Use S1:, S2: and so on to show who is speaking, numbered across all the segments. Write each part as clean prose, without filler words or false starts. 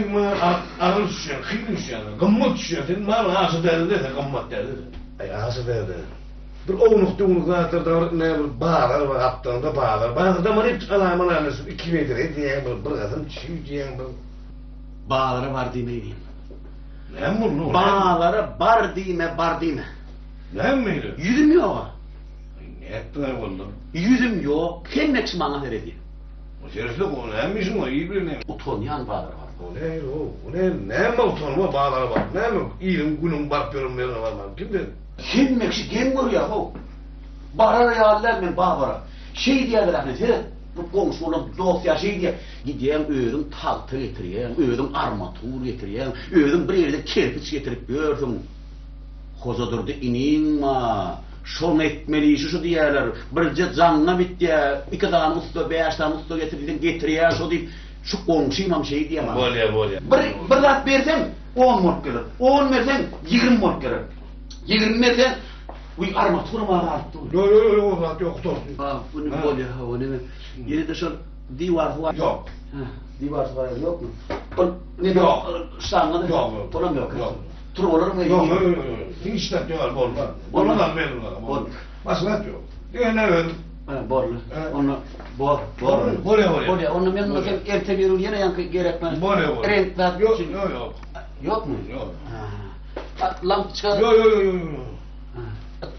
S1: sen bana ağır düşüyorsun, kıyın düşüyorsun, gımmat düşüyorsun, sen bana ağzı derdi de, gımmat derdi de. Ay ağzı derdi. Bir oğluk zatırda ne bir bağlar var, attığında bağlar. Bağlarda bana hep alaymalarını 2 metre diye bir kadın çiğ diyen bir...
S2: Bağları var demeyeyim.
S1: Ne bu?
S2: Bağları bar deme.
S1: Ne miydi?
S2: Yüzüm yok.
S1: Ne ettiler valla?
S2: Yüzüm yok. Kendisi bana veredi.
S1: O şerefli o neymişsin o iyi bir neymiş?
S2: Utanyan bağları var.
S1: O ne o? Ne mi utanma bağları var? Ne mi? İyiyim günüm var görünmeyen var mı? Kim dedi?
S2: Kendisi gelmiyor ya o. Bağları yağlar ben bağlara. Şey diye rahmet bu komşu olan dosya şey diye gideyim öğüm tahtı getireyim, öğüm armatur getireyim, öğüm bir yerde kerpiç getirip gördüm. Koza durdu ineyinma, şunu etmeli, şu diyeler, birce canına bitti, 2 tane usta, 5 tane usta getireyim, şu deyip, şu komşuymam şey diyemem.
S1: Bolya.
S2: Bir lat versen 10 mort gelir, 10 versen 20 mort gelir, 20 versen uy armatur mu arttı?
S1: Yok, yoktur.
S2: Bu ne bolya, o ne? Yine de şu divar var.
S1: Yok.
S2: Divar var yok mu? Ne
S1: yok.
S2: Sanmadı.
S1: Yok.
S2: Olam yok. Tur olur mu?
S1: Yok. Hiç de diyor bolma. Bolmadan verirler. Başka yok. Diye ne verir?
S2: Borlu. Onu
S1: Bolya.
S2: Onu ben nasıl erteliyorum yine yankı gerekmez.
S1: Bolya.
S2: Renkler.
S1: Yok.
S2: Yok mu?
S1: Yok.
S2: Lamp çıkar.
S1: Yok.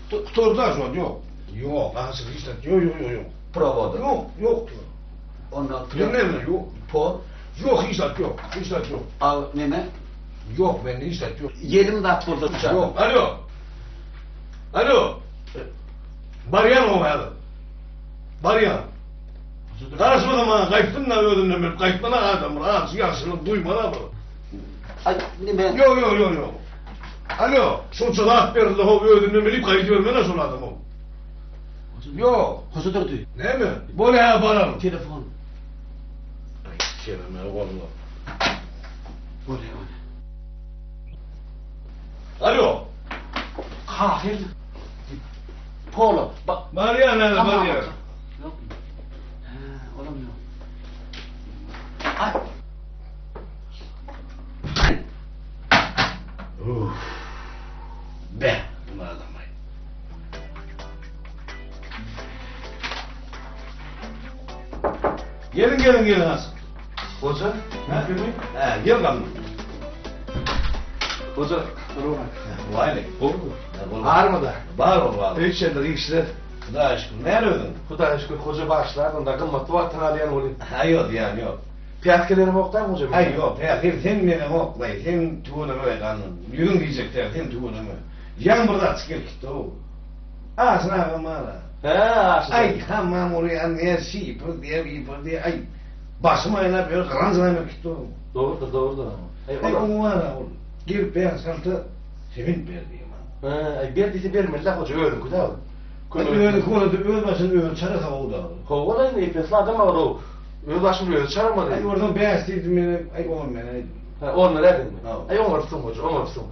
S1: Tutarlar şu an yok. Yok. Asıl hiç de yok.
S2: Provada.
S1: Yok.
S2: Ondan
S1: Ne yok.
S2: Po.
S1: Yok hiç de yok.
S2: Al neme?
S1: Yok ben hiç de yok.
S2: Yerim de burada uçak.
S1: Yok. Alo. Baryan o hadi. Baryan. Karışmadım ha. Kayıttın da ödüm ben. Kayıtmana adam. Ağzı yaşını duymana mı?
S2: Ay neme?
S1: Yok. Alo. Şu cevap verdi o ödüm bilip kayıtıyorum ben nasıl adam o? Yok.
S2: Kozu durdu.
S1: Ne mi? Böyle yaparım.
S2: Telefon.
S1: Ay kelime valla.
S2: Böyle.
S1: Alo.
S2: Kahir. Polo. Bak.
S1: Baryan nerede Baryan?
S2: Yok. Olamıyor. Ay.
S1: Be. Bunlar adamay. Gelin Hasan.
S2: Hoca.
S1: Gel lan.
S2: Hoca.
S1: Vay
S2: Var mı da?
S1: Var.
S2: Üç şeyler, işler.
S1: Kuda aşkım. Ne ödün?
S2: Huda şükür hoca başlardan da kımmatlı var tanıyan olayım.
S1: Yok.
S2: Piyatkelerimi oktar mı hocam?
S1: Yok. Sen beni oklay. Sen tuğunu böyle kanın. Yürün diyecekler. Sen tuğunu mu? Yağmurda çıkır gitti o. Ağzına bakmana. Ay tamam oraya ne şipır diye. Ay başıma ne yapıyor? Kırancına mı gitti o?
S2: Doğrudur.
S1: Ay o var o. Gir beyaz kaltı. Sevin verdi
S2: Ay bir dizi vermediler hoca öldüm kuda.
S1: Ölmesin öl çarık oldu.
S2: Kovada ne yapıyorsun adam var o. Ölbaşını öyle çağırmadı.
S1: Ay oradan beyaz dedim beni. Ay oğlum beni.
S2: Onu verdin mi? Ay onu varsın hoca, onu varsın.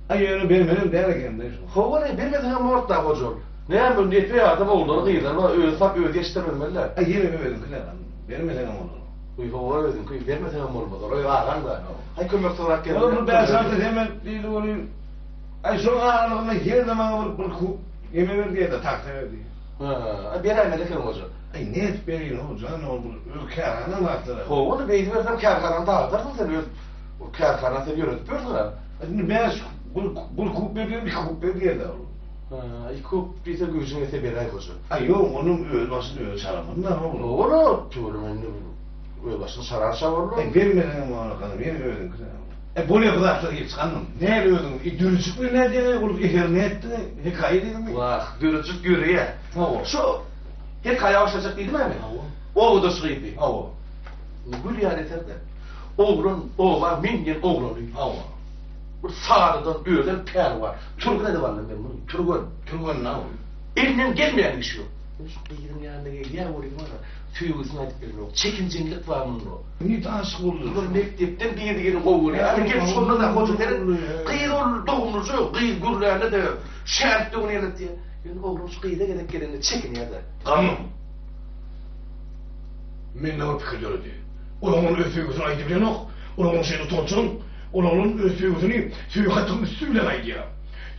S1: Ay onu benim derken de.
S2: Kovada ne bilmedin ama orta hoca. Ne yapıyorsun niyet bir adam olduğunu kıyıdan ama ölsap yetiştirmediler.
S1: Ay yine verdim kılan. Vermesen ama onu.
S2: Uy kovada verdin kuy vermedin ama olmadı. Orayı ağlan da. Ay kömür olarak geldi.
S1: Oğlum ben sana hemen değil olayım. Ay sonra ağırlığında her zaman bir kup yeme ver diye de takdir verdi.
S2: Bir ay melek hoca.
S1: Ay ne et beyin hoca ne oldu? Ülkeğine baktılar.
S2: Kovada beyti versem kârkaran dağıtırsın sen o kârkaran sen yönetmiyorsun ha.
S1: Şimdi ben bu kup veriyorum bir kup ver diye de oğlum.
S2: Ay kup bize gücünü ise bir ay hoca.
S1: Ay yok onun ölmesini öl çarapından oğlum.
S2: Doğru. Çoğulum onu ölmesini sarar çavarlı.
S1: Ay vermeden ama ona kadar beni öldün kızım. Buraya kadar da hiç kanım. Ne öldün? Dürüstlük mü ne diye olup ne etti? Hikaye değil mi?
S2: Vah, dürüstlük görüyor. Şu hikaye başlayacak değil mi? O da söyledi. Gül yani terde. Oğlan minyen oğlanı. Bu sağdan öğlen per var. Turgun ne var lan ben bunu? Turgun ne var? Elinden gelmeyen iş yok. Şu kıyının yanında geliyor oraya var. Tüyüsüne gitmiyor. Çekincinlik var bunun o.
S1: Niye aşık oldun?
S2: Bunun mektepten bir yeri kovuyor. Yani gel sonra da hoca derin. Kıyır ol doğumlucu, kıyır gürlerine de şerp doğun yerine diye. Yani oğlum şu kıyıda gerek geleni çekin yerde.
S1: Kanım. Men ne var fikirleri diye. Ulan onu öfüyorsun aydı bile yok. Oğlum seni tutsun, oğlum öz söylediğini söylediğin üstüyle aydiya.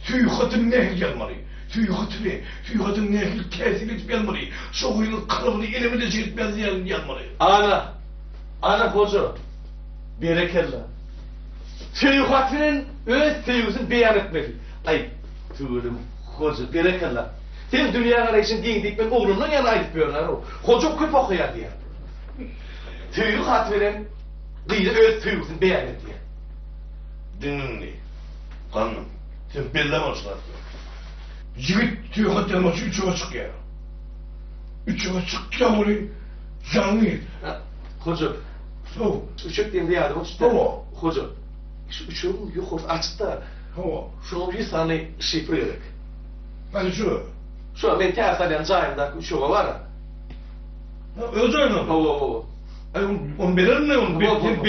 S1: Söylediğin ne gelmeli? Söylediğin ne tesir etmeli? Şoğuyun kalıbını elimde çekmez gelmeli.
S3: Ana hoca, berekella. Söylediğinin öz söylediğini beyan etmeli. Ay, tüyürüm hoca, berekella. Sen dünya arayışın giyindik ben oğlumdan yana ayıp görünür o. Hoca köp okuyar diye. Söylediğinin Dıyla öz söylediğini beyan et diye.
S1: Dinle, kanım. Sen belleme başlar. Yigit tüyhat yanması üçü açık ya. Üçü açık ya onu canlı.
S3: Hoca,
S1: So.
S3: üçük diyeyim de yardım olsun.
S1: Tamam.
S3: Hoca, şu üçüğüm yok orada açıkta.
S1: Tamam.
S3: Şunu bir saniye şifre edek.
S1: Hadi şu.
S3: Şu an ben tersadan cayımda üçüğü var ya.
S1: Özel mi?
S3: Hava.
S1: Ay onu belirli ne onu? Belli.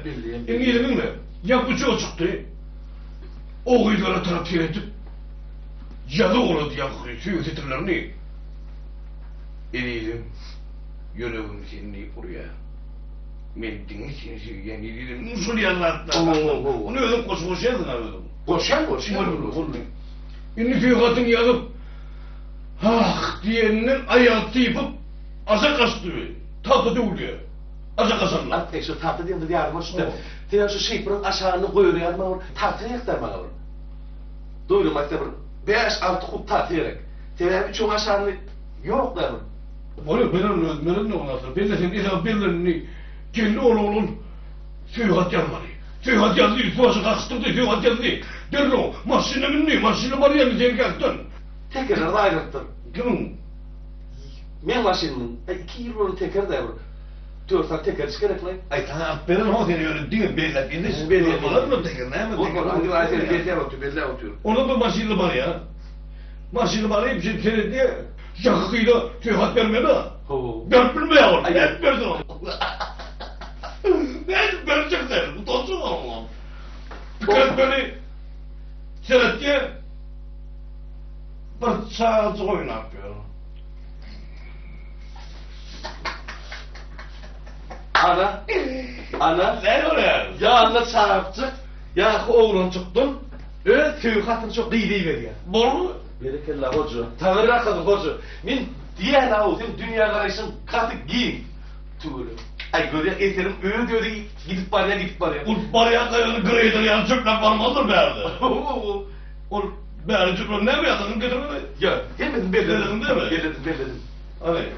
S3: Belli.
S1: Emin mi? Ya üçü açıktı. O kıyılara taraf edip yalı oladı ya suyu titrlerini. Eliydim. Yüreğim seni buraya. Ben dinle seni yani dedim. Musul yanlardı. Onu öyle koşmuş yazdın abi.
S3: Koşan.
S1: Ünlü tüyhatın yazıp diyeninin ayağını yıpıp aza kastı. Tatlı değil ya. Aza kasanlar.
S3: Artık şu tatlı diyeyim de yardım olsun. Diyen şu şifrenin aşağını koyuyor yardım tatlı yaktar bana. Duydum bak da 5-6 kut tatlı yerek. Diyen üçüğün aşağını yok da.
S1: Böyle benim ne olasın? Ben de senin ilha bellerini kendi oğlunun tüyhat yanmalı. Tüyhat yandı, üstübaşı kalktırdı, tüyhat yandı. Derdi o, masine var ya seni kalktın.
S3: Tekrar da ayrıttım.
S1: Kimin?
S3: Men maşinimin 2 yıl onu tekrar da 4 tane tekrar çıkarak lan.
S1: Ay tamam, benim o seni öyle değil belli. Kendisi belli. Olur mu tekrar? Ne mi tekrar?
S3: Hangi ayetleri belli atıyor.
S1: Onun da masine var ya. Masine var ya, bizim seni diye yakıyla tüyhat vermedi ha. Ben bilmiyorum. Hep verdim. Ben verecekler. Bu tozun ama. Birkaç böyle seyretke bir saat oyun yapıyor.
S3: Ana.
S1: Ne oraya?
S3: Ya anla çarptık. Ya oğlun çıktın. Tüyhatın çok iyi ver ya.
S1: Bolu.
S3: Berekella hoca. Tanrı akadı hoca. Men diyen ağzım dünya karışım katık giyin. Tüyürüm. Ay görüyor eserim öyle gidip var ya.
S1: Var ya kayanı greydir yani çöplen varmazdır berdi. Berdi çöplen ne mi yadın getirmedi?
S3: Ya gelmedim
S1: Belledin değil mi?
S3: Belledim.
S1: Hadi.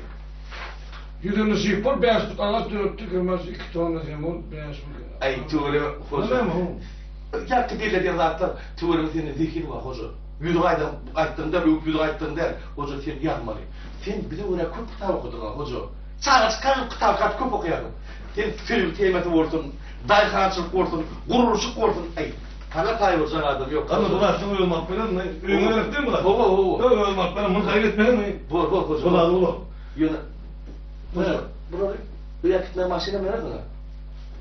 S1: Yüzünü sıyıpır, beyaz ana dönüp kırmaz 2 tane zemon beyaz mı?
S3: Ay tüyürüm hoca.
S1: Ne mi o?
S3: Ya belledin zaten tüyürüm senin zihnin var hoca. Yüzü ayttığında, yüzü ayttığında hoca sen yanmalı. Sen bize oraya köp kitap okudun hoca. Sana çıkan kitap köp okuyalım. Sen film temeti vursun, daykançılık vursun, gururluşuk vursun. Ay, kana kaybolacak adam yok.
S1: Ama bu aslında ölmek falan mı? Ölmek değil mi lan?
S3: Ho.
S1: Ölmek falan bunu kaybetmeden mi?
S3: Bol hoca.
S1: Ulan.
S3: Yöne. Hoca, burada bir yakıtla maşine mi aradın ha?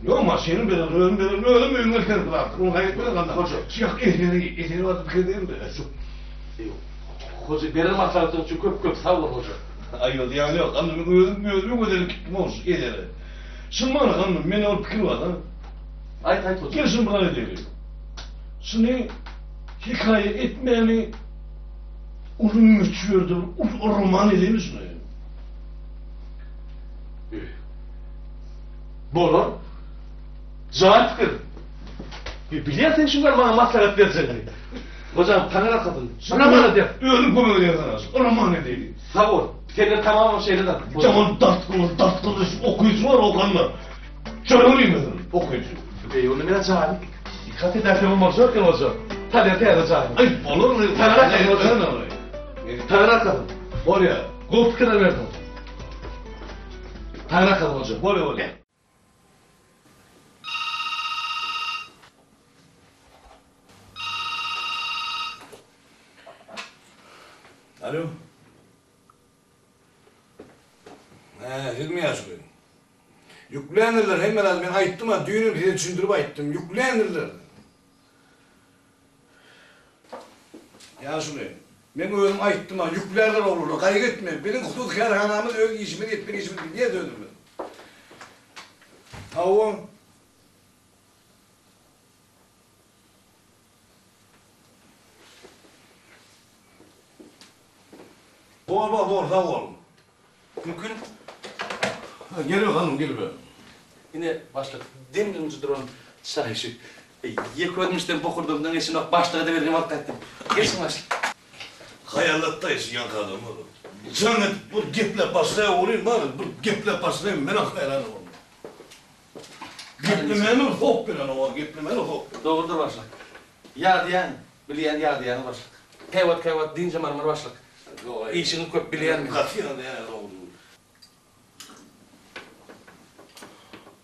S1: Yok maşinin ölüm ölmekten bıraktım. Onu kaybetmeden kandan.
S3: Hoca.
S1: Siyah eseri var bir kere değil mi?
S3: Hoca, benim masalatım için köp savur hoca.
S1: Ay yok yani yok. Anladım ölüm ödelik gittim olsun ederi. Şimdi bana anladım. Ben o fikir var ha.
S3: Ay hoca.
S1: Gelsin bana ne diyor? Şimdi hikaye etmeyeni uzun geçiyordur. O roman edeyim misin?
S3: Bolon. Cevap fikir. Biliyorsun şunlar bana maslahat verecekler. Hocam tanıra kadın. Bana de.
S1: Ölüm komedi yazarız. O roman edeyim.
S3: Sağ ol. Senin tamamen şeyden.
S1: Tamam dart kılıç okuyucu var okanlar. Şöyle olayım mı? Okuyucu.
S3: Onu biraz cevap. Dikkat edersen olmaz yok ya hocam. Tanıra cevap.
S1: Ay olur mu?
S3: Tanıra kadın. Tanıra kadın.
S1: Oraya.
S3: Gol fikir verdim. Tanıra kadın hocam.
S1: Böyle. Alo. Hilmi yazıyor. Yüklenirler hemen ben ayttım ha düğünü size düşündürüp ayttım. Yüklenirler. Yazıyor. Ben öğüm ayttım ha yüklerler olur. Kaygıtma. Benim hudut kârhanamız öyle işimi etmeni işimi diye döndüm ben. Tavuğum Bor, sağ ol.
S3: Mümkün.
S1: Gel hanım, gel be.
S3: Yine başlık. Demliğimizi duran sahişi. Yek ödmüşten bokurdumdan esin bak başlığı da verdim alt ettim. Gelsin başlık.
S1: Hayallattayız yank adamı. Sana bu geple pastaya uğrayayım bari. Bu geple pastaya merak hayranı olma. Geplemeni hop bir an o, geplemeni hop.
S3: Doğrudur başlık. Ya diyen, bileyen ya diyen başlık. Kayvat deyince marmar başlık. İşini köp bileyen mi?
S1: Katiyen yani oldu.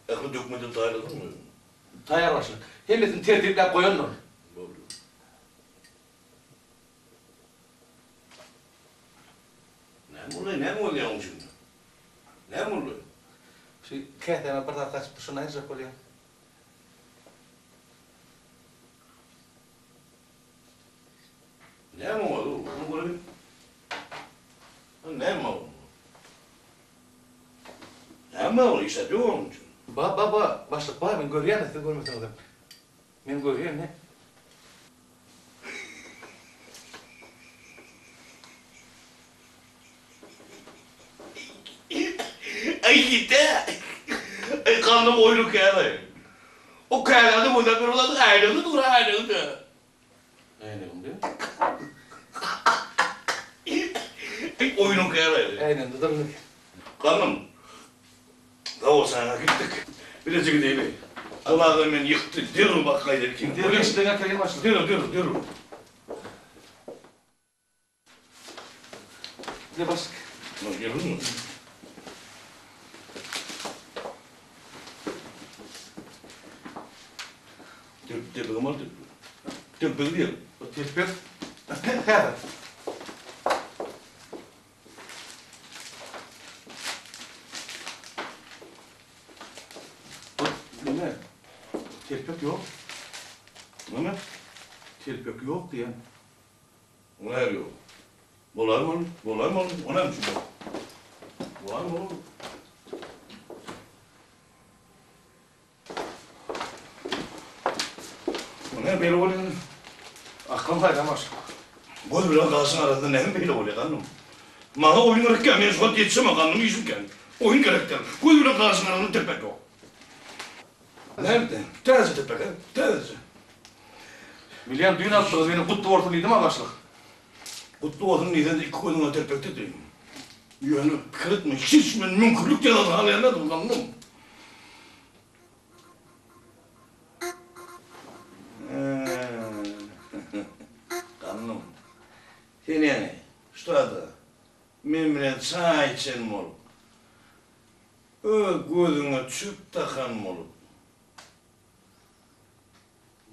S1: Ekli dökmeden tayarladın mı?
S3: Tayar başlık. Hemmetin tertiple koyun mu?
S1: Ne oluyor şimdi? Ne oluyor?
S3: Şu kehtem'e bir daha kaçıp şuna hiç oluyor.
S1: Ne mi oldu? Bunu böyle ne mi oldu? Ne mi oldu işte diyorum çünkü.
S3: Baba, başlık baba ben görüyorum da siz görmüyorsunuz adam. Ben görüyorum ne?
S1: Ay gitti. Ay kanım oyluk yani. O kaynadı burada bir olan ayrıldı dur ayrıldı.
S3: Aynen diyor.
S1: Ay oyluk yani.
S3: Aynen dur.
S1: Kanım. Davul sana gittik. Birazcık değil mi? Allah'ım beni yıktı. Diyorum bak kaydır kim.
S3: Diyor işlerine kayın başlık.
S1: Diyorum.
S3: Ne başlık?
S1: Lan gelir mi? Tepegim var tepegim. Tepegim değil.
S3: O tespih. Evet. Ne? Tespih yok.
S1: Ne?
S3: Tespih yok diyen.
S1: O ne yapıyor? Bolay mı olur? O ne biçim bu? Bolay mı olur? O ne böyle oluyor?
S3: Aklım var ama.
S1: Göz bile kalsın arasında ne böyle oluyor kanım? Bana oyun gerekken, ben şu an yetişemem kanım yüzümken. Oyun gerekten. Göz bile kalsın arasında tepek o. Nerede? Teyze tepek ha? Teyze.
S3: Milyon düğün attınız beni kutlu ortalıydı mı başlık?
S1: Kutlu olsun neden iki koyduğuna tepekte değil. Yani kırıtma, hiç ben mümkünlük yalan halayanladım kanım. Kanım. Sen yani, что это? Memle çay içen mi olup? Gözüne çöp takan mı olup?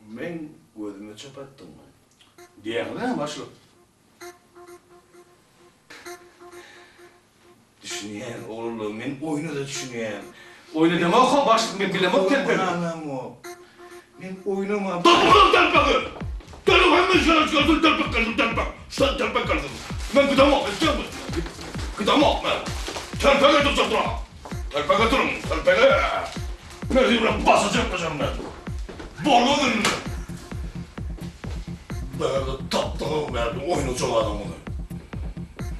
S1: Ben gözüme çöp attım mı?
S3: Diyen ne başlık?
S1: Düşünüyen oğlum, ben oyunu da düşünüyen.
S3: Oyunu deme oku başlık ben bilemem tepeli.
S1: Anam o. Ben oynamam. Dur telpeki! Telpeki hemen sana çıkarsın telpek kalsın telpek. Sen telpek kalsın. Ben gıdamam, istiyor musun? Gıdamam ben. Telpek getireceğim buna. Telpek getirin, telpek. Ne diyeyim basacak ben. Borlu önüne. Böyle taptığım verdi, oyunu çok adamını.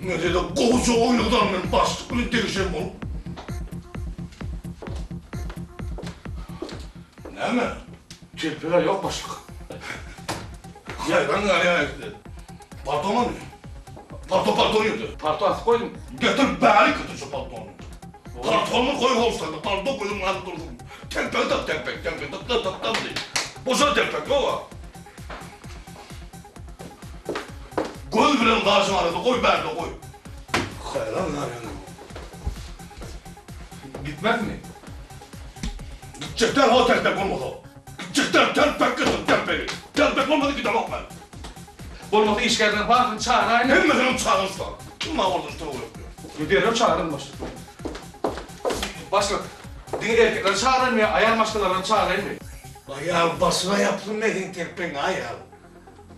S1: Ne dedi, kovucu oyundan ben bastık, bunu değişim ol. Ne mi?
S3: Tepeli yok başlık.
S1: Hayvan araya ekti. Palto mu? Palto yedi.
S3: Parto atıp koydum.
S1: Getir bari kötü şu paltonu. Paltomu koy olsaydı, palto koydum lan durdum. Tempek tak tempek tak diye. Boşa tempek o var. Koy bilen karşıma arada, koy bari koy. Hayvan araya.
S3: Gitmez mi?
S1: Gidecekler ha tempek olmadı. Gidecekler tempek getir tempeği. Tempek olmadı ki tamam ben.
S3: Olmadı iş geldiğinde bakın çağır aynı.
S1: Hem mesela çağırırsa. Kim orada işte oluyor?
S3: Gidiyorum çağırın başlık. Başlık. Dini erkekleri çağırın mı? Ayar başkalarını çağırın mı?
S1: Ayağım basına yaptın ne din tepin ayağım.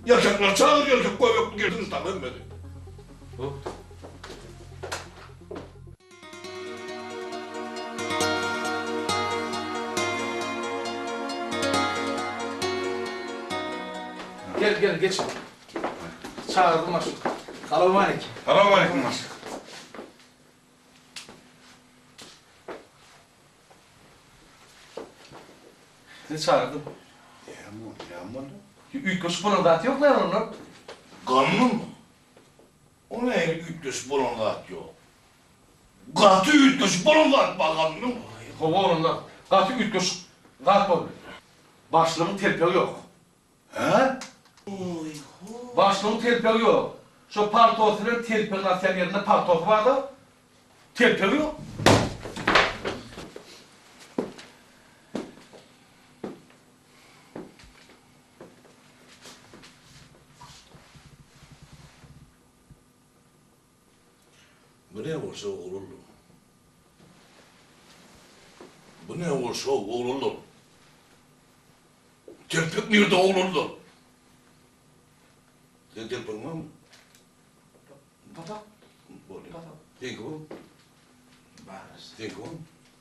S1: Erkekler çağır erkek koy yok girdiniz tamam mı?
S3: Bu. Gel geç. Çağırdım başlık. Selamünaleyküm.
S1: Selamünaleyküm Masık.
S3: Ne çağırdın?
S1: Yağmur.
S3: Üç bunun da yok lan onun.
S1: Kanun mu? O ne 300 bulunlat yok. Katı 300 bulunlat bakalım mı?
S3: Kova onun da. Katı üç kuş. Kat bu. Başlığın telpeği yok.
S1: He?
S3: Başlığın telpeği yok. Şu paltosunun telpeğinin asyan yerinde paltosu vardı. Telpeği yok.
S1: Bu ne olursa olur. Bu ne olursa olur. Telpek nerede olur? Sen telpek var mı?
S3: Baba.
S1: Think of Think of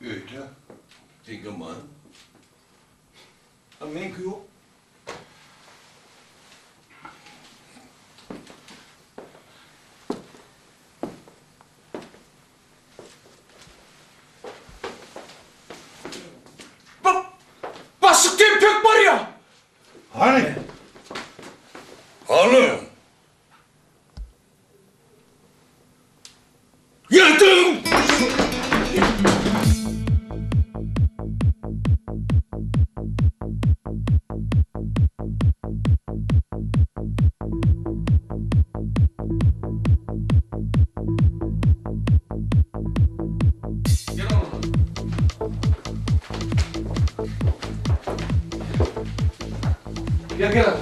S1: Öyle. Think of man. Amen ki yok.
S3: Başlık telpek var ya.
S1: Hani? Hani? Yedim!
S3: Gel oğlum. Gel.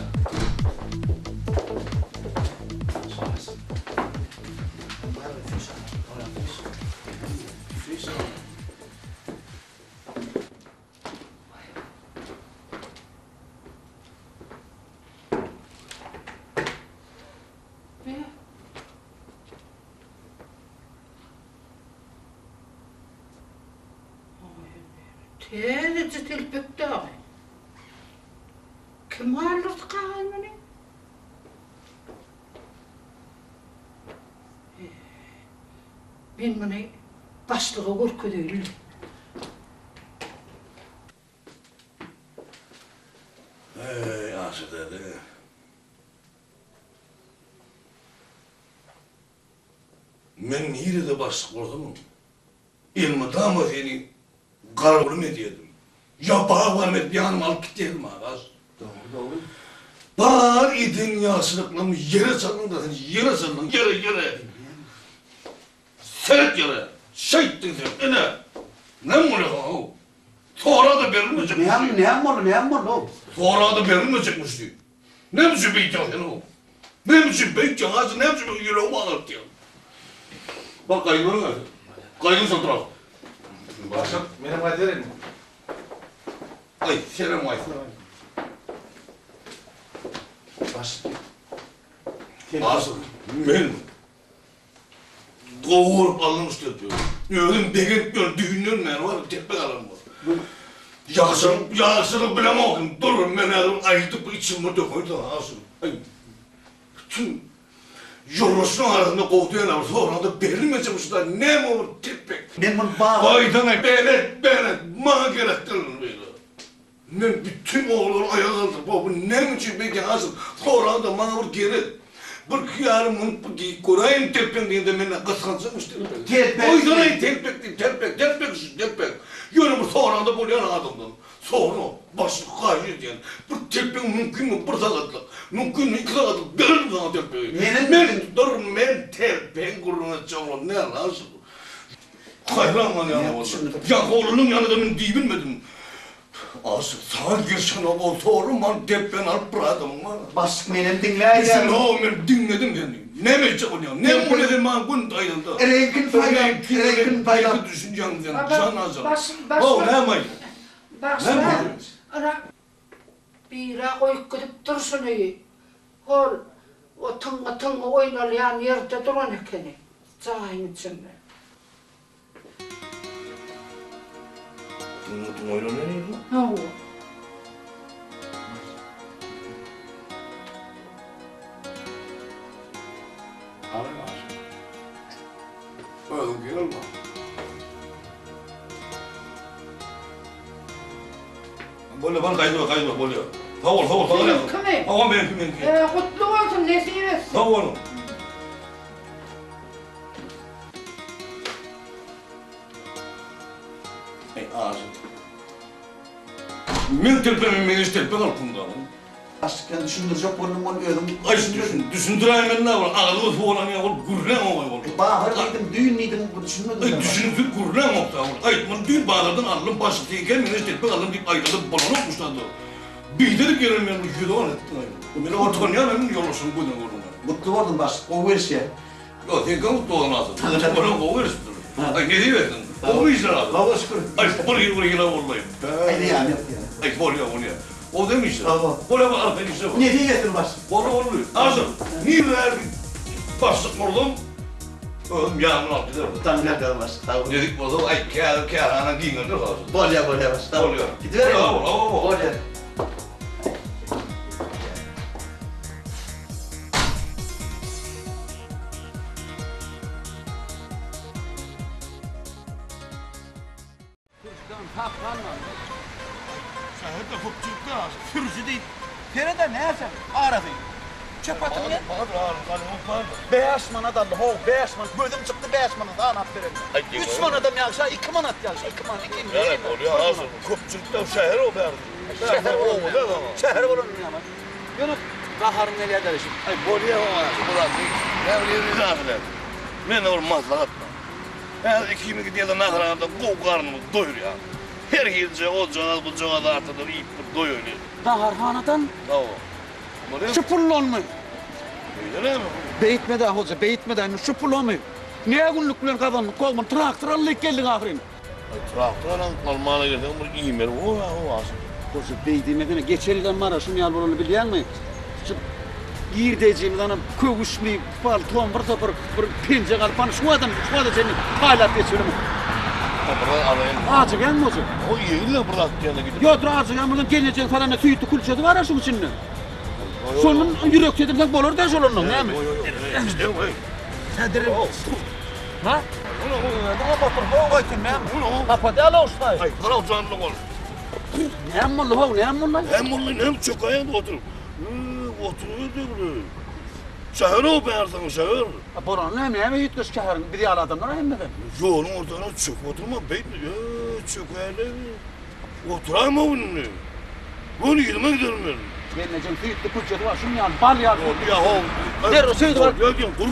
S4: Teyze tilpekte abi. Kim alırdı kahveni? Ben bunu başlığı korku değil.
S1: Ey Aslı dedi. Men nerede başlık oldum? İlmi tamam seni kararlı mı diyedim. Ya bağlam et bir hanım alıp gidelim ağaz.
S2: Doğru.
S1: Bağır idin yasılıklarımı yere salın da yere salın yere. Sert yere. Şeyttin sen ne? Ne mi oluyor o? Sonra da verilmeyecekmiş.
S2: Ne oldu?
S1: Sonra da verilmeyecekmişti. Ne biçim bir hikayen o? Ne biçim bir hikayesi, ne biçim bir yüreğimi ağırttı ya? Bak kaygıları nerede? Kaygını satır
S3: Başlık benim kaderim.
S1: Ay selam ay.
S3: Başlık.
S1: Asıl ben doğurup alınmış yapıyorum. Öğün beğenmiyor, düğünler ben var, tepek alım var. Yaşını bilemem, durun ben elim ayıtıp içimi döküydü asıl. Ay, bütün yoruluşun arasında kovduyan var, sonra da verilmeyecekmişler, ne mi olur tepek.
S2: Ben bunu bağlı.
S1: Aydana benet, bana gerektirir böyle. Ben bütün oğulları ayağa kaldırıp, bu ne için peki asıl, sonra da bana vur geri. Bir yarımın Kur'an telpek deyince beni kıskançıkmış
S2: Telpek.
S1: O yüzden telpek. Yönümü sonra da böyle adamdan. Sonra başlık karşı diyen. Bu telpek mümkün mü? Bir sakatlık. Mümkün mü? 2 sakatlık. Verir mi sana telpeği? Ben tutarım, ben telpeğin kuruna çağırım. Ne nasıl? Hayran yani oldu. Ya oğlunun yanında ben diye bilmedim. Asıl sana girsen o sorum var, telpeğin alıp bıraktım var.
S2: Başlık benim dinleyin.
S1: Düşün o ben dinledim seni. Ne mi çıkıyor? Ne bu ne zaman gün dayıldı?
S2: Renkin fayda.
S1: Düşüneceğim sen.
S4: Baba,
S1: Can hazır.
S4: baş-
S1: O ne mi?
S4: Bak
S1: Ne
S4: sen,
S1: mi?
S4: ana, bira koyup gidip dursun iyi. O tınga oynalayan yerde duran ekeni. Cahil içinde.
S1: Unuttum oyunu neydi?
S4: Ne o?
S2: Abi
S1: mümkün olma. Böyle bana kaydı böyle. Favor.
S4: Kimi?
S1: Favor benimki.
S4: Kutlu olsun, nesip etsin.
S1: Favor. Ey ağzım. Men telpe kalkımda.
S2: Aşkın düşündürecek bunu ödüm.
S1: Ay düşündüreyim ben ne var? Ağzımı falan ya var. Gurren olay var.
S2: Bağırıydım, düğünlüydüm, bu düşünmedim.
S1: Ay düşünüp gurren oldu. Ay ben düğün bağlardan aldım başlıyken men telpe aldım deyip ayrılıp bana okmuşlardı. Bildirip gelen ben yüzüğü ettim. Beni ortanıyan hemen yolasın bu ne olur.
S2: Mutlu oldum baş, o verişe.
S1: Yok, sen mutlu olmazsın. Bana kovuyorsun. Ay ne diyorsun? Kovuyorsun abi.
S2: Allah'a şükür.
S1: Ay buraya vallahi.
S2: Haydi yani.
S1: Ay buraya. O demişsin.
S2: Tamam.
S1: Buraya bak arkadaşlar.
S2: Ne diyeceksin baş?
S1: Bana oluyor. Ağzım. Niye verdik? Bastık vurdum. Oğlum yağmur altı der.
S2: Tamam gel baş. Tamam.
S1: Dedik bozuldu. Ay kâhana giyinir lazım.
S2: Bolya baş. Tamam.
S1: Bolya.
S2: Gidiver ya.
S1: Tamam.
S2: Bolya.
S1: Şehirde hukukçulukta lazım.
S2: Sürücü değil. Feride ne yapsın? Ağrıdı. Çöp atın ya.
S1: Pardon.
S2: 5 manat aldı. Ho 5 manat. Gözüm çıktı 5 manat. Anap verin. 3 manat adam yalsa 2 manat yalsa. 2 manat. 2
S1: Evet oluyor ağzım. Hukukçulukta şehir o verdi. Şehir o mu değil mi?
S2: Şehir olur mu ya? Yunus. Baharın nereye karışım?
S1: Ay bolya olmaz. Burası. Ne bileyim abiler. Ben de olmaz atma. Ben 2002 yılda nahranda bu karnımı doyur ya. Her yılca o cana bu cana da artıdır iyip doyuyor.
S2: Baharhanadan
S1: Tamam. Buraya
S2: şu pullon mu?
S1: öyle mi?
S2: Beyitmede hoca, beyitmede şu pullon mu? Niye günlük bilen kazandık? Kolman traktör alıp geldik aferin.
S1: Traktörün kalmana geldim. Bu iyi mer. O ağzım.
S2: Hoca beyitmede geçeriden Maraş'ın yalvarını biliyor musun? Şu girdeciğimiz anam kövüşlü palton bir topar bir pince kalpan şu adam senin halat geçiyor mu?
S1: Buradan alayım.
S2: Ağacı gelme hoca.
S1: O iyi illa bırak yana gidip.
S2: Yo dur ağacı gelmeden gelecek falan tüyütü kulçası var ya şu içinde. Şunun yürek dedim bolur da şolunun değil mi?
S1: İşte o.
S2: Sadirim. Ha? Ama motor bu koydun ne mi? Kapadı ala usta.
S1: Ay para canlı ol.
S2: Ne ammalı ho ne ammalı?
S1: Hem bunun hem çok ayağında oturup. Oturuyor diyor. Şehir o beğersen şehir.
S2: Buranın hem hiç kış şehrin bir diğer adamlar hem de.
S1: Yolun ortadan çok oturma beyt mi? Çok öyle. Oturayım mı bununla? Bunu gidime giderim ben.
S2: Gelmeyeceğim tüyütü kulçası var şunun yani bal ya.
S1: Ya o.
S2: Nerede o şey var?
S1: Ya dur.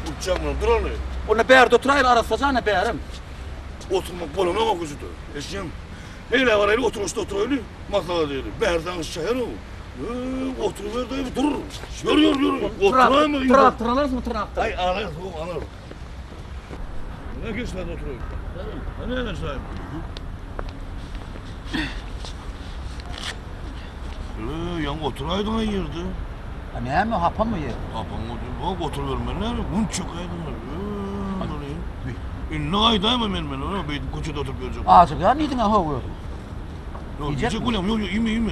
S1: Kurtacağım dur onu.
S2: Ona beğer de oturayım arasacağına beğerim.
S1: Oturmak bana ne bakıcıdır. Eşyam. Neyle var öyle oturuşta otur öyle. Masada değil. Berdan şehir o. Oturuver de dur. Yürü. Oturayım mı?
S2: Traktör alırız mı traktör?
S1: Ay alır. Ne geçler oturuyor? Ne sahip? Yan oturaydın yerde.
S2: Ne mi hapa mı ye?
S1: Bak oturuvermenler. Bunu çok aydın. Ne ayda mı ben ona beydim koçada oturup göreceğim.
S2: Ağacık ya neydin ha hovuyordun?
S1: Yok
S2: Yiyecek
S1: yiyecek
S2: mi?
S1: ulan yok yeme.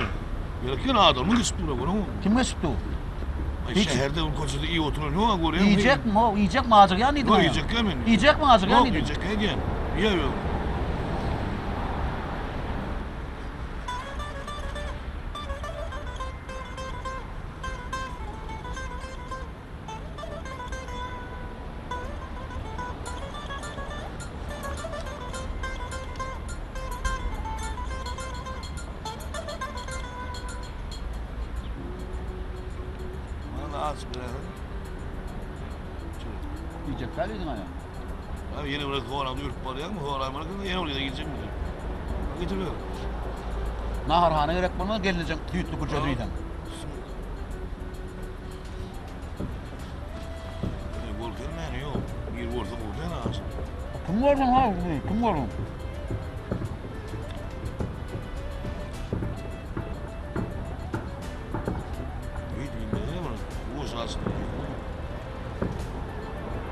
S1: Yerken adamın ismi buna bunu.
S2: Kim mesuttu? Hiç.
S1: Şehirde koçada iyi oturuyor. Ne var oraya?
S2: Yiyecek mi o? Yiyecek mi ağacık ya neydin
S1: Yok
S2: ha?
S1: yiyecek hemen.
S2: Yiyecek mi ağacık ya
S1: Yok
S2: neydin?
S1: yiyecek gel. Yiyor. Az biraz.
S2: Yiyecek geldiydin ha ya.
S1: Abi yeni biraz hoğramda ürk var ya mı? Hoğram var yeni oraya gideceğim mi? Getiriyor.
S2: Naharhane gerek bulmaz gelecek tüyütlü kucadıydan.
S1: Volkan ne yok? Bir volkan volkan ağacı.
S2: Kim gördün ha? Kim gördün?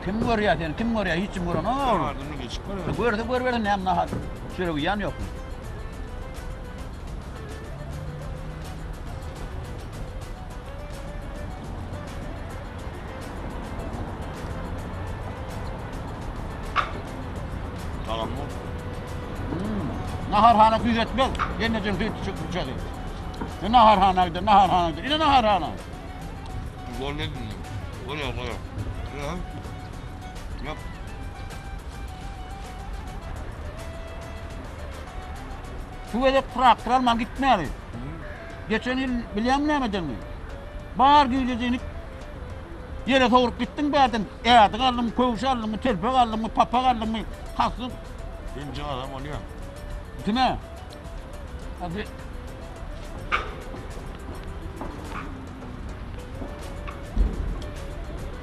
S2: Kim görüyor seni? Kim görüyor? Hiç kim görüyor? Ne olur? Gördü ne hem nahar. Şöyle uyan yok mu? Naharhana güzetmez. Yenecek zeyt çıkacak. Naharhana gider, naharhana gider. Yine naharhana.
S1: Gol ne dinle? Gol yap, gol yap. Yap.
S2: Şu edip traktör almam gitmeli. Geçen yıl bileyim ne mi? Bahar giyeceğini yere doğru gittin berden. Eğerdin aldın mı, koğuş aldın mı, telpek aldın mı, papak aldın mı, kalktın.
S1: Birinci adam oluyor.
S2: Kime? Hadi.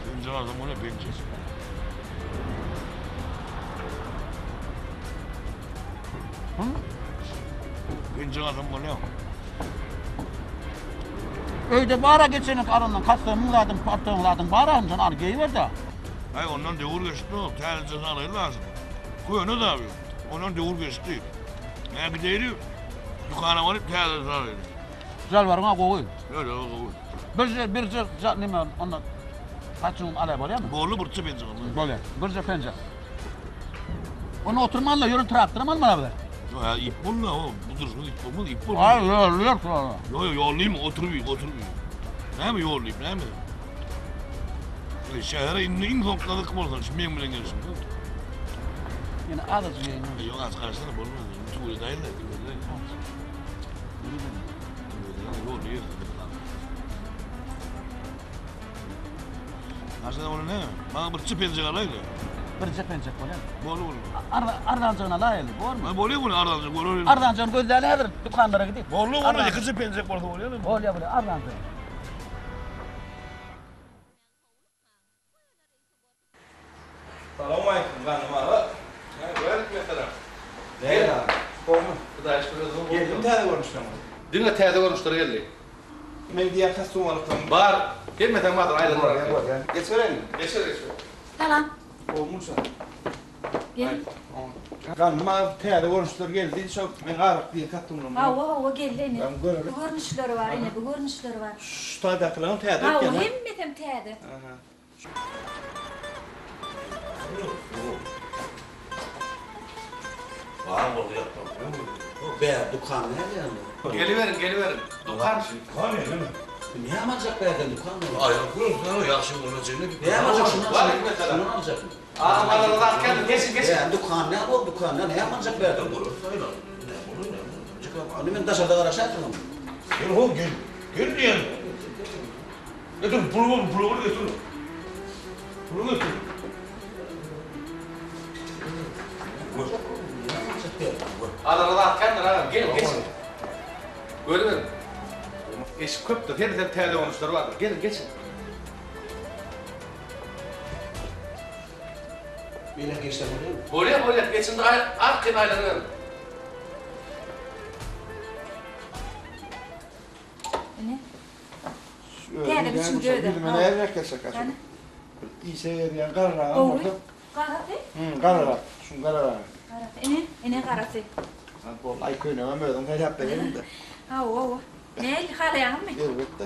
S1: Birinci adam oluyor, birinci.
S2: Hı?
S1: Birinci adam oluyor.
S2: Öyle bara geçenin arından kastığımladın, partığımladın, bara amcan argeyi ver de.
S1: Ay ondan devur geçti o. Tercih alıyor lazım. Koyunu da abi. Ondan devur geçti. Ne gidiyor? Dükkan'a varıp tercih alıyor.
S2: Jalvarına koy.
S1: Öyle o koy.
S2: Bir nime ondan kaçınım alay var ya mı?
S1: Borlu burçu benziyor onlar.
S2: Böyle, bir pencere. Onu oturmanla yürün traktörüm bana be.
S1: Ya ip bul la o. Budur şu ip bul, ip bul.
S2: Ay yok sonra.
S1: Yo yollayayım mı? Oturmuyor. Ne mi yollayayım, ne mi? Şehre in kokladık mı olsun? Şimdi ben bile gelsin.
S2: Yine ağzı yayın.
S1: Yok az karşısına bulmaz. Bütün öyle değil de. Yolluyor. Aslında onu ne? Bana burçu pencerelerle.
S2: Bir pencere böyle.
S1: Bolu bolu.
S2: Ardancığına layılı, var mı?
S1: Ben boluyor bunu Ardancı, boluyor.
S2: Ardancığın gözleri nedir? Dükkanlara gidip.
S1: Bolu bolu yakıcı pencere burada boluyor mu?
S2: Oluyor böyle, Ardancığın.
S3: Selamünaleyküm kanım abi. Böyle mesela.
S5: Ne ya? Korkma.
S3: Kıdaş biraz oldu.
S5: Geldim tane konuştum.
S3: Dün teyze konuştur geldi.
S5: Medya kastımalıktan.
S3: Var. Gelmeden vardır ayrılır.
S5: Geç verelim.
S3: Geçer.
S6: Tamam.
S5: Olmuşsa.
S6: Gel.
S5: Kanıma tane konuştur geldi. Çok ben ağrık diye kattım.
S6: Hava geldi yine.
S5: Ben görürüm.
S6: Bu görünüşleri var yine, bu görünüşleri var.
S5: Şu tadaklarım tane
S6: Hava
S5: gel.
S6: hem teyde.
S1: Var bolu yaptım.
S2: Be, dükkan nerede?
S3: Geliverin. Dükkan.
S1: Var ya değil mi?
S2: Ne yapacak berden dükkan?
S1: Ayak kurulsun o yaşın olacağını.
S2: Ne yapacak şunu?
S3: Var mesela.
S2: Şunu alacak.
S3: Aradan kendin geçin.
S2: Dükkan ne bu dükkan ne yapacak berden? Hani ben dışarıda araştırdım.
S1: Gel oğlum gel. Gel diyen. Getir pulunu getir. Pulunu getir.
S3: Aradan kendin ara. Gelin geçin. Geliverin. İş köptür. Her teyze konuştur vardır. Gelin geçin.
S2: Böyle geçtim oluyor mu?
S3: Buraya geçin de arkaya ayrılın.
S6: Ne? Teyde biçim gördüm.
S5: Bilmene evrak yasak açık.
S6: Yani?
S5: İyise yeriyen karara.
S6: Oğlu. Kahve?
S5: Karara. Şun karara.
S6: Ene karası.
S5: Bol ay köyüne ömürdüm. Her yapta gelin de.
S6: Hava. Ne? Halayan mı?
S5: Elbette.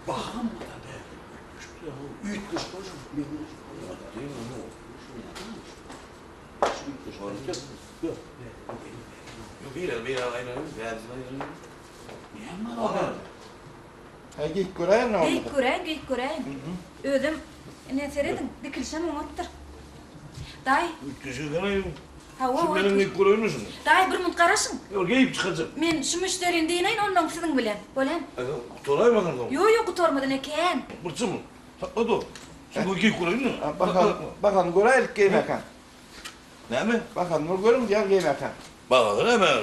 S2: Bakalım mı da be? Ütmüş koşum. Değil mi o? Yok.
S1: Bir aynen.
S2: Niye var o?
S5: Ha git göreyim ne oldu?
S6: Geyik göreyim. Ödüm ne seredin? Dikilşen umuttur. Day.
S1: Teşekkür ederim.
S6: Hava.
S1: Sen benim ilk görüyor musun?
S6: Day bir mut karasın.
S1: Yok gelip çıkacağım.
S6: Men şu müşterin deyin ondan sizin bilen. Bolan.
S1: Tolay bakalım.
S6: Yo kutormadan eken.
S1: Burcu mu? Hadi o. Sen bu ilk görüyor musun?
S5: Bakalım göreyim giymek ha.
S1: Ne mi?
S5: Bakalım görürüm diye giymek ha.
S1: Bakalım hemen.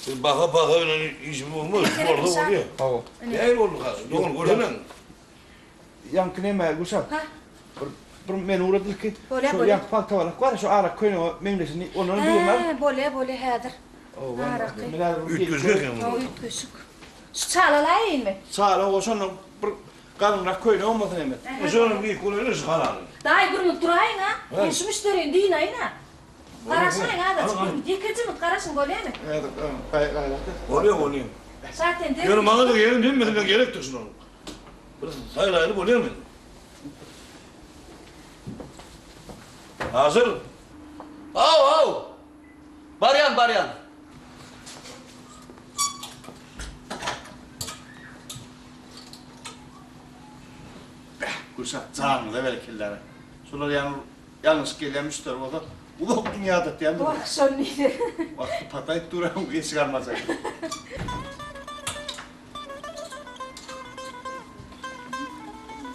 S1: Baka öyle iş bulmuş. Orada oluyor.
S5: Hawa.
S1: Ne oldu kız? Doğru görünen.
S5: Yankı neme Gülşah.
S6: Ha.
S5: Bir men uğradık ki.
S6: Bole,
S5: Şu
S6: bole.
S5: yank paltavalak var ya, şu ara köyüne o memlesini onların duyurlar.
S6: Bole hedir. Arakı.
S1: Üç gözük
S6: O üt köşük. Şu çalalayın mı?
S5: Sağla o sonra bir karınrak köyüne olmasın emet.
S1: Sonra bir kulübünü sıkalan.
S6: Daha gurmut durayın ha. Şu müşterinin dinayın ha. Karasana ha da çıkın. Yıkıcı mı karasın bole mi?
S5: Evet, gayret.
S1: Oluyor.
S6: Zaten de.
S1: Yani bana da gelin değil mi? Gerek de şunu. Sayılayını oluyor mu? Hazır.
S2: Hav. Baryan.
S5: Gülşah, canlı belkillere. Şular yalnız gelen müşteri olsa, ulak dünyada diyen de
S6: Bak şöyleydi.
S5: vakti patlayıp duran geç çıkarmaz.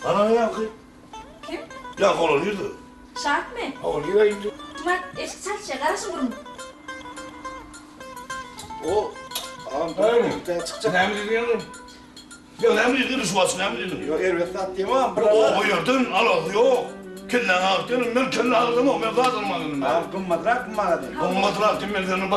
S1: Bana yakı.
S6: Kim?
S1: Yak oluyordu.
S6: Şart mı?
S1: Oluyordu.
S6: Cuma eski saçça karasın gurmut.
S5: O, ağam
S1: Aynen.
S5: çıkacak.
S1: Ne mi diyorsun? Ya ne mi diyorsun? Şu asıl ne mi diyorsun?
S5: Yo, elbette atayım ama
S1: O
S5: buralar.
S1: buyurdun, al yok. Kelle ağırtın, ben kelle ağırdım, ben kazanmadım.
S5: Ağam kımmadırak kımmadı.
S1: Olmadılar, demirlerini